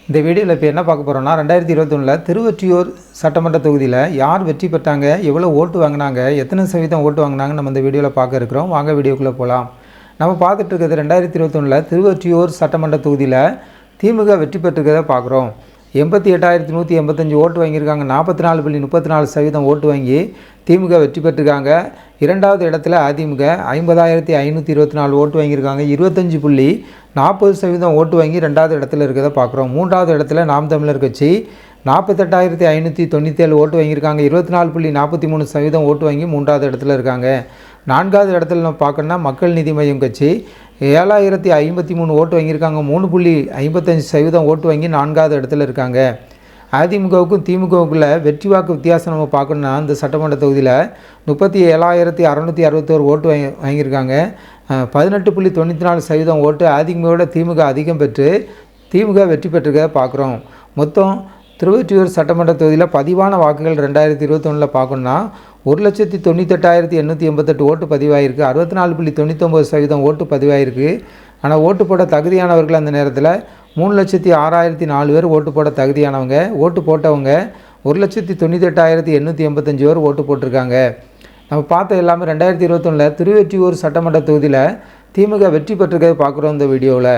இந்த வீடியோவில் இப்போ என்ன பார்க்க போகிறோம்னா 2021 திருவொற்றியூர் சட்டமன்ற தொகுதியில் யார் வெற்றி பெற்றாங்க, எவ்வளோ ஓட்டு வாங்கினாங்க, எத்தனை சதவீதம் ஓட்டு வாங்கினாங்க நம்ம இந்த வீடியோவில் பார்க்க இருக்கிறோம். வாங்க வீடியோக்குள்ளே போகலாம். நம்ம பார்த்துட்டு இருக்கிறது 2021 திருவொற்றியூர் சட்டமன்ற தொகுதியில் திமுக வெற்றி பெற்றிருக்கிறத பார்க்குறோம். 88,185 ஓட்டு வாங்கியிருக்காங்க. 44.34% ஓட்டு வாங்கி திமுக வெற்றி பெற்றிருக்காங்க. இரண்டாவது இடத்துல அதிமுக 50,524 ஓட்டு வாங்கியிருக்காங்க. 25.40% ஓட்டு வாங்கி ரெண்டாவது இடத்துல இருக்கிறத பார்க்குறோம். மூன்றாவது இடத்துல நாம் தமிழர் கட்சி 48,597 ஓட்டு வாங்கியிருக்காங்க. 24.43% ஓட்டு வாங்கி மூன்றாவது இடத்துல இருக்காங்க. நான்காவது இடத்துல நம்ம பார்க்கணுன்னா மக்கள் நீதி மய்யம் கட்சி 7,053 ஓட்டு வாங்கியிருக்காங்க. 3.55% ஓட்டு வாங்கி நான்காவது இடத்துல இருக்காங்க. அதிமுகவுக்கும் திமுகவுக்குள்ள வெற்றி வாக்கு வித்தியாசம் நம்ம பார்க்கணுன்னா இந்த சட்டமன்ற தொகுதியில் 37,661 ஓட்டு வாங்கியிருக்காங்க. 18.94% ஓட்டு அதிமுகவோட திமுக அதிகம் பெற்று திமுக வெற்றி பெற்றிருக்க பார்க்குறோம். மொத்தம் திருவொற்றியூர் சட்டமன்ற தொகுதியில் பதிவான வாக்குகள் 2021 பார்க்கணுன்னா 1,98,888 ஓட்டு பதிவாயிருக்கு. 64.99% ஓட்டு பதிவாயிருக்கு. ஆனால் ஓட்டு போட தகுதியானவர்கள் அந்த நேரத்தில் 3,06,004 பேர் ஓட்டு போட தகுதியானவங்க. ஓட்டு போட்டவங்க 1,98,885 பேர் ஓட்டு போட்டிருக்காங்க. நம்ம பார்த்த எல்லாமே 2021 திருவொற்றியூர் சட்டமன்ற தொகுதியில் திமுக வெற்றி பெற்றிருக்கிறத பார்க்குறோம் இந்த வீடியோவில்.